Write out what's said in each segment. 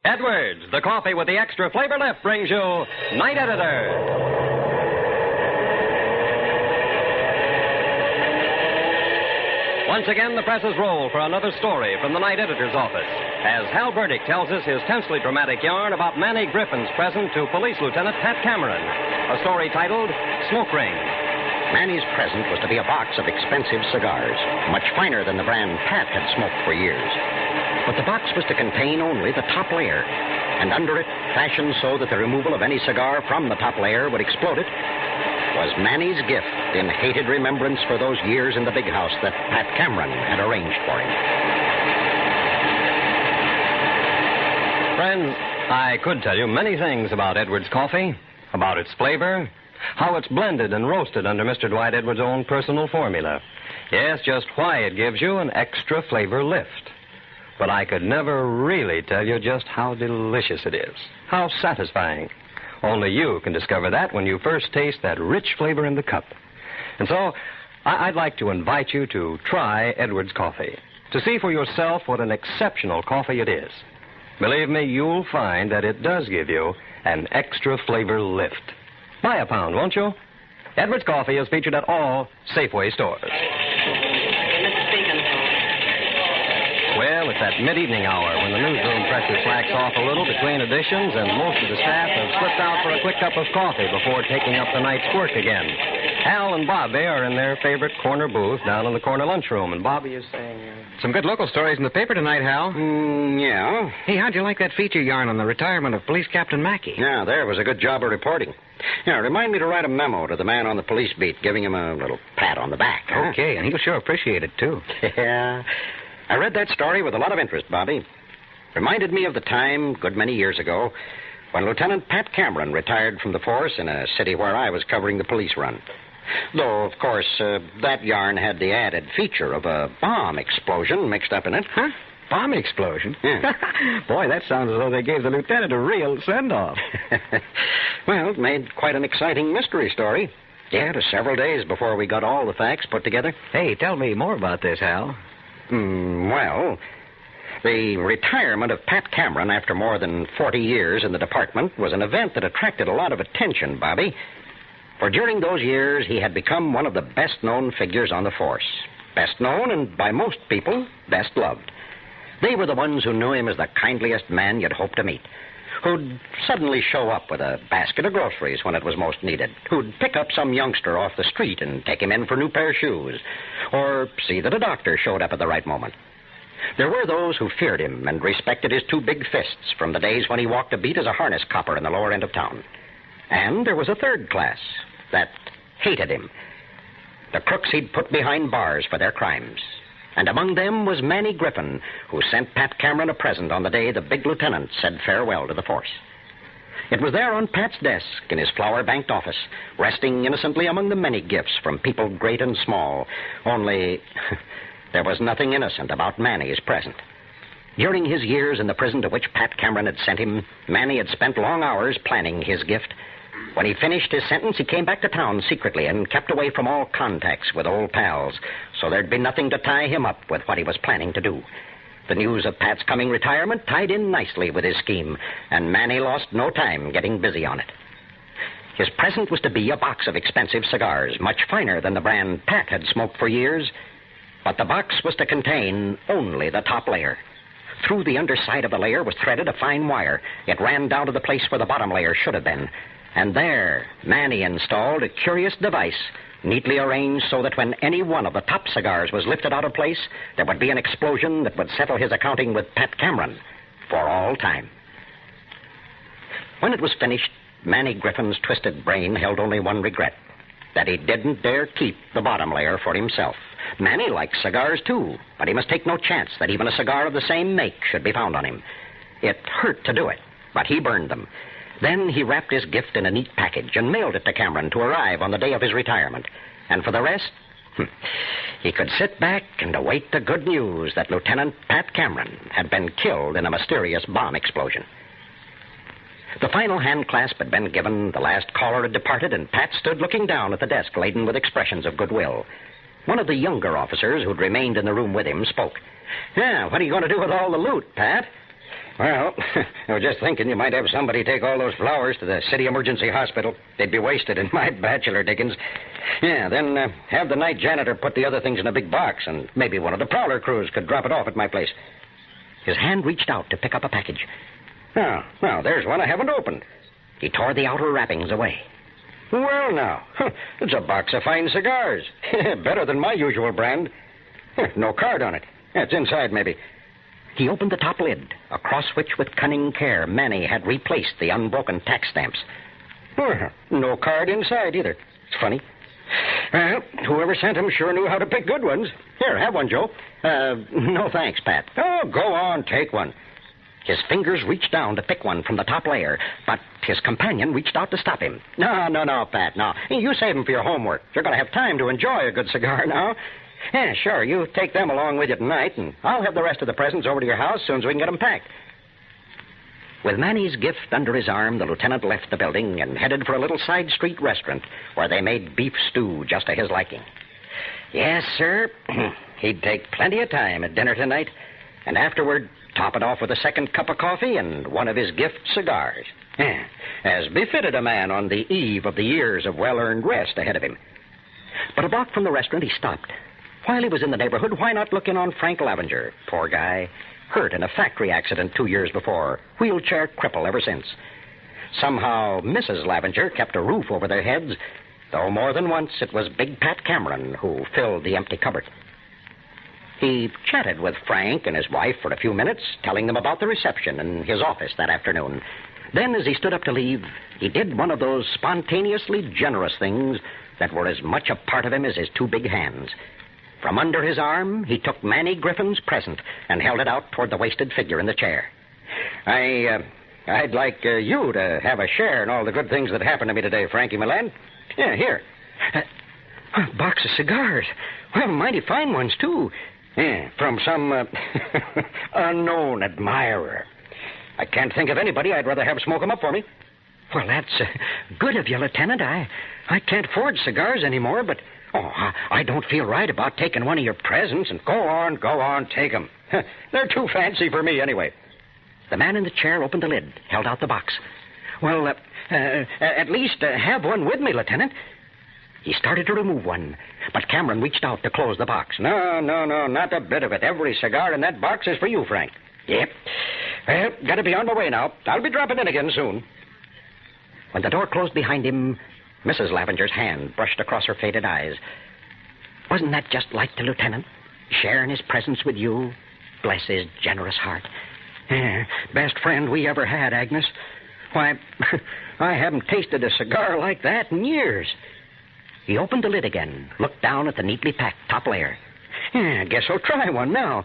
Edwards, the coffee with the extra flavor lift, brings you Night Editor. Once again, the presses roll for another story from the Night Editor's office, as Hal Burdick tells us his tensely dramatic yarn about Manny Griffin's present to Police Lieutenant Pat Cameron, a story titled Smoke Ring. Manny's present was to be a box of expensive cigars, much finer than the brand Pat had smoked for years. But the box was to contain only the top layer, and under it, fashioned so that the removal of any cigar from the top layer would explode it, was Manny's gift in hated remembrance for those years in the big house that Pat Cameron had arranged for him. Friends, I could tell you many things about Edwards coffee, about its flavor, how it's blended and roasted under Mr. Dwight Edwards' own personal formula. Yes, just why it gives you an extra flavor lift. But I could never really tell you just how delicious it is, how satisfying. Only you can discover that when you first taste that rich flavor in the cup. And so, I'd like to invite you to try Edwards coffee, to see for yourself what an exceptional coffee it is. Believe me, you'll find that it does give you an extra flavor lift. Buy a pound, won't you? Edwards coffee is featured at all Safeway stores. Well, it's that mid-evening hour when the newsroom pressure slacks off a little between editions, and most of the staff have slipped out for a quick cup of coffee before taking up the night's work again. Al and Bobby are in their favorite corner booth down in the corner lunchroom, and Bobby is saying... Some good local stories in the paper tonight, Hal. Yeah. Hey, how'd you like that feature yarn on the retirement of Police Captain Mackey? Yeah, there was a good job of reporting. Yeah, remind me to write a memo to the man on the police beat, giving him a little pat on the back. Huh? Okay, and he'll sure appreciate it, too. Yeah. I read that story with a lot of interest, Bobby. Reminded me of the time, good many years ago, when Lieutenant Pat Cameron retired from the force in a city where I was covering the police run. Though, of course, that yarn had the added feature of a bomb explosion mixed up in it. Huh? Bomb explosion? Yeah. Boy, that sounds as though they gave the lieutenant a real send-off. Well, it made quite an exciting mystery story. Yeah, it was several days before we got all the facts put together. Hey, tell me more about this, Hal. Well, the retirement of Pat Cameron after more than 40 years in the department was an event that attracted a lot of attention, Bobby. For during those years, he had become one of the best-known figures on the force. Best known, and by most people, best loved. They were the ones who knew him as the kindliest man you'd hope to meet, who'd suddenly show up with a basket of groceries when it was most needed, who'd pick up some youngster off the street and take him in for a new pair of shoes, or see that a doctor showed up at the right moment. There were those who feared him and respected his two big fists from the days when he walked a beat as a harness copper in the lower end of town. And there was a third class that hated him, the crooks he'd put behind bars for their crimes. And among them was Manny Griffin, who sent Pat Cameron a present on the day the big lieutenant said farewell to the force. It was there on Pat's desk in his flower-banked office, resting innocently among the many gifts from people great and small. Only there was nothing innocent about Manny's present. During his years in the prison to which Pat Cameron had sent him, Manny had spent long hours planning his gift. When he finished his sentence, he came back to town secretly and kept away from all contacts with old pals, so there'd be nothing to tie him up with what he was planning to do. The news of Pat's coming retirement tied in nicely with his scheme, and Manny lost no time getting busy on it. His present was to be a box of expensive cigars, much finer than the brand Pat had smoked for years, but the box was to contain only the top layer. Through the underside of the layer was threaded a fine wire. It ran down to the place where the bottom layer should have been. And there, Manny installed a curious device, neatly arranged so that when any one of the top cigars was lifted out of place, there would be an explosion that would settle his accounting with Pat Cameron for all time. When it was finished, Manny Griffin's twisted brain held only one regret, that he didn't dare keep the bottom layer for himself. Manny likes cigars, too, but he must take no chance that even a cigar of the same make should be found on him. It hurt to do it, but he burned them. Then he wrapped his gift in a neat package and mailed it to Cameron to arrive on the day of his retirement. And for the rest, he could sit back and await the good news that Lieutenant Pat Cameron had been killed in a mysterious bomb explosion. The final hand clasp had been given, the last caller had departed, and Pat stood looking down at the desk laden with expressions of goodwill. One of the younger officers who'd remained in the room with him spoke. Yeah, what are you going to do with all the loot, Pat? Well, I was just thinking you might have somebody take all those flowers to the city emergency hospital. They'd be wasted in my bachelor dickens. Yeah, then have the night janitor put the other things in a big box, and maybe one of the prowler crews could drop it off at my place. His hand reached out to pick up a package. Oh, now, there's one I haven't opened. He tore the outer wrappings away. Well, now, it's a box of fine cigars. Better than my usual brand. No card on it. It's inside, maybe. He opened the top lid, across which, with cunning care, Manny had replaced the unbroken tax stamps. No card inside, either. It's funny. Well, whoever sent him sure knew how to pick good ones. Here, have one, Joe. No thanks, Pat. Oh, go on, take one. His fingers reached down to pick one from the top layer, but his companion reached out to stop him. No, Pat, no. You save them for your homework. You're going to have time to enjoy a good cigar now. Yeah, sure, you take them along with you tonight, and I'll have the rest of the presents over to your house as soon as we can get them packed. With Manny's gift under his arm, the lieutenant left the building and headed for a little side street restaurant where they made beef stew just to his liking. Yes, sir. He'd take plenty of time at dinner tonight, and afterward top it off with a second cup of coffee and one of his gift cigars. As befitted a man on the eve of the years of well-earned rest ahead of him. But a block from the restaurant, he stopped. While he was in the neighborhood, why not look in on Frank Lavenger? Poor guy. Hurt in a factory accident 2 years before. Wheelchair cripple ever since. Somehow, Mrs. Lavenger kept a roof over their heads, though more than once it was Big Pat Cameron who filled the empty cupboard. He chatted with Frank and his wife for a few minutes, telling them about the reception in his office that afternoon. Then, as he stood up to leave, he did one of those spontaneously generous things that were as much a part of him as his two big hands. From under his arm, he took Manny Griffin's present and held it out toward the wasted figure in the chair. I'd like you to have a share in all the good things that happened to me today, Frankie, my lad. Yeah, here. A box of cigars. Well, mighty fine ones, too. Yeah, from some unknown admirer. I can't think of anybody I'd rather have smoke 'em up for me. Well, that's good of you, Lieutenant. I can't forge cigars anymore, but I don't feel right about taking one of your presents. And go on, take 'em. They're too fancy for me anyway. The man in the chair opened the lid, held out the box. Well, at least have one with me, Lieutenant. He started to remove one, but Cameron reached out to close the box. No, not a bit of it. Every cigar in that box is for you, Frank. Yep. Well, gotta be on my way now. I'll be dropping in again soon. When the door closed behind him, Mrs. Lavenger's hand brushed across her faded eyes. Wasn't that just like the lieutenant? Sharing his presence with you? Bless his generous heart. Yeah, best friend we ever had, Agnes. Why, I haven't tasted a cigar like that in years. He opened the lid again, looked down at the neatly packed top layer. I guess I'll try one now.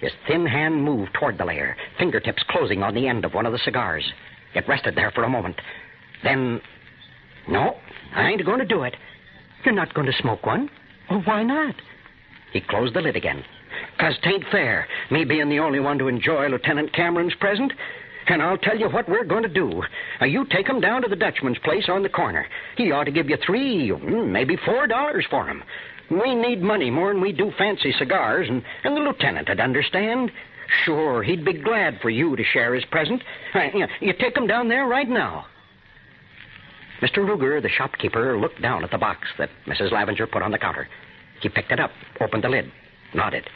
His thin hand moved toward the layer, fingertips closing on the end of one of the cigars. It rested there for a moment. Then, no, I ain't going to do it. You're not going to smoke one? Well, why not? He closed the lid again. 'Cause 'tain't fair, me being the only one to enjoy Lieutenant Cameron's present. And I'll tell you what we're going to do. You take him down to the Dutchman's place on the corner. He ought to give you $3, maybe $4 for him. We need money more than we do fancy cigars, and the lieutenant would understand. Sure, he'd be glad for you to share his present. You take him down there right now. Mr. Ruger, the shopkeeper, looked down at the box that Mrs. Lavenger put on the counter. He picked it up, opened the lid, nodded.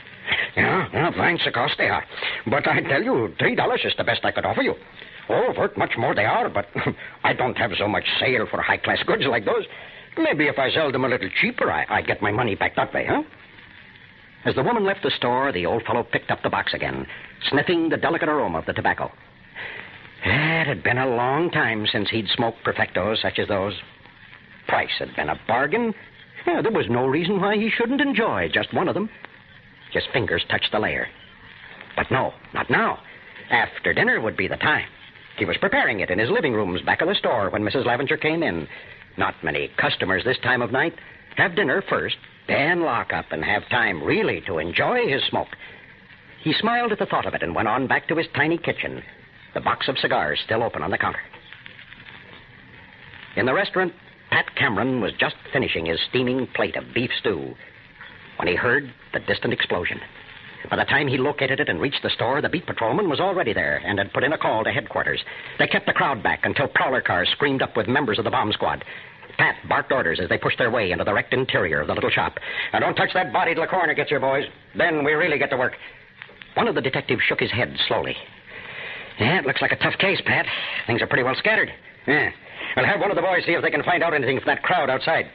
Yeah, fine cigars they are. But I tell you, $3 is the best I could offer you. Oh, worth much more they are, but I don't have so much sale for high-class goods like those. Maybe if I sell them a little cheaper, I get my money back that way, huh? As the woman left the store, the old fellow picked up the box again, sniffing the delicate aroma of the tobacco. It had been a long time since he'd smoked perfectos such as those. Price had been a bargain. There was no reason why he shouldn't enjoy just one of them. His fingers touched the layer. But no, not now. After dinner would be the time. He was preparing it in his living rooms back of the store when Mrs. Lavenger came in. Not many customers this time of night. Have dinner first, then lock up and have time really to enjoy his smoke. He smiled at the thought of it and went on back to his tiny kitchen, the box of cigars still open on the counter. In the restaurant, Pat Cameron was just finishing his steaming plate of beef stew when he heard the distant explosion. By the time he located it and reached the store, the beat patrolman was already there and had put in a call to headquarters. They kept the crowd back until prowler cars screamed up with members of the bomb squad. Pat barked orders as they pushed their way into the wrecked interior of the little shop. Now, don't touch that body till the coroner gets here, boys. Then we really get to work. One of the detectives shook his head slowly. Yeah, it looks like a tough case, Pat. Things are pretty well scattered. Yeah. I'll have one of the boys see if they can find out anything from that crowd outside.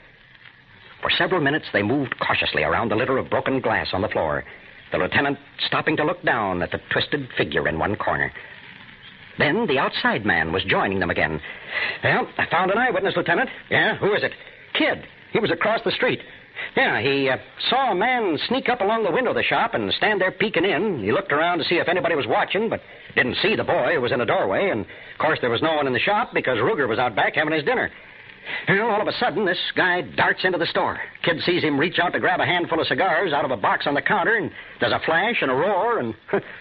For several minutes, they moved cautiously around the litter of broken glass on the floor, the lieutenant stopping to look down at the twisted figure in one corner. Then the outside man was joining them again. Well, I found an eyewitness, Lieutenant. Yeah? Who is it? Kid. He was across the street. Yeah, he saw a man sneak up along the window of the shop and stand there peeking in. He looked around to see if anybody was watching, but didn't see the boy who was in the doorway. And, of course, there was no one in the shop because Ruger was out back having his dinner. Well, all of a sudden, this guy darts into the store. Kid sees him reach out to grab a handful of cigars out of a box on the counter, and there's a flash and a roar, and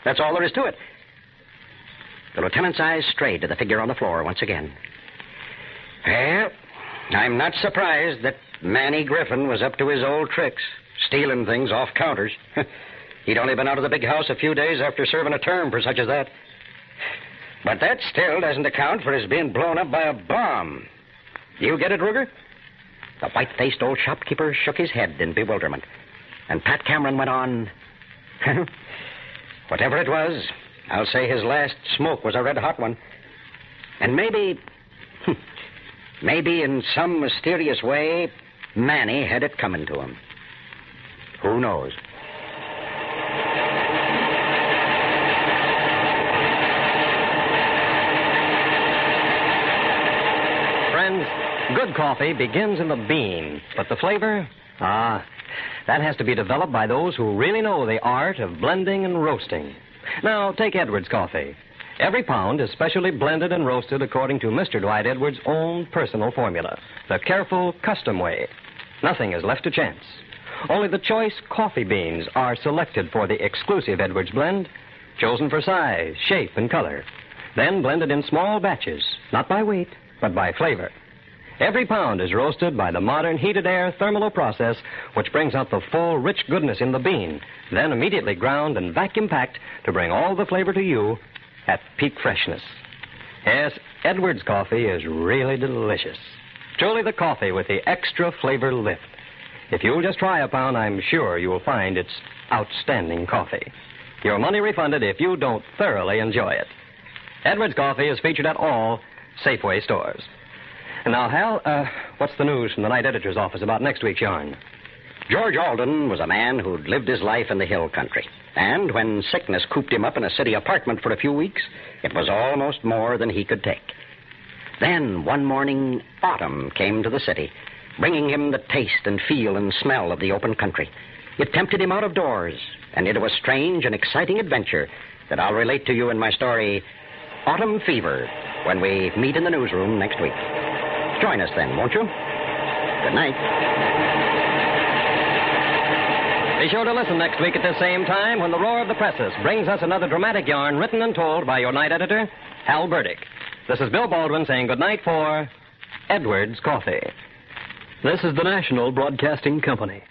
that's all there is to it. The lieutenant's eyes strayed to the figure on the floor once again. Well, I'm not surprised that Manny Griffin was up to his old tricks, stealing things off counters. He'd only been out of the big house a few days after serving a term for such as that. But that still doesn't account for his being blown up by a bomb. You get it, Ruger? The white-faced old shopkeeper shook his head in bewilderment. And Pat Cameron went on. Whatever it was, I'll say his last smoke was a red-hot one. And maybe in some mysterious way, Manny had it coming to him. Who knows? Friends, good coffee begins in the bean, but the flavor? That has to be developed by those who really know the art of blending and roasting. Now, take Edwards coffee. Every pound is specially blended and roasted according to Mr. Dwight Edwards' own personal formula, the careful, custom way. Nothing is left to chance. Only the choice coffee beans are selected for the exclusive Edwards blend, chosen for size, shape, and color, then blended in small batches, not by weight, but by flavor. Every pound is roasted by the modern heated air thermal process, which brings out the full, rich goodness in the bean, then immediately ground and vacuum packed to bring all the flavor to you at peak freshness. Yes, Edwards coffee is really delicious. Truly the coffee with the extra flavor lift. If you'll just try a pound, I'm sure you'll find it's outstanding coffee. Your money refunded if you don't thoroughly enjoy it. Edwards coffee is featured at all Safeway stores. And now, Hal, what's the news from the night editor's office about next week's yarn? George Alden was a man who'd lived his life in the hill country. And when sickness cooped him up in a city apartment for a few weeks, it was almost more than he could take. Then, one morning, autumn came to the city, bringing him the taste and feel and smell of the open country. It tempted him out of doors, and into a strange and exciting adventure that I'll relate to you in my story, Autumn Fever, when we meet in the newsroom next week. Join us then, won't you? Good night. Be sure to listen next week at the same time when the roar of the presses brings us another dramatic yarn written and told by your night editor, Hal Burdick. This is Bill Baldwin saying good night for Edwards Coffee. This is the National Broadcasting Company.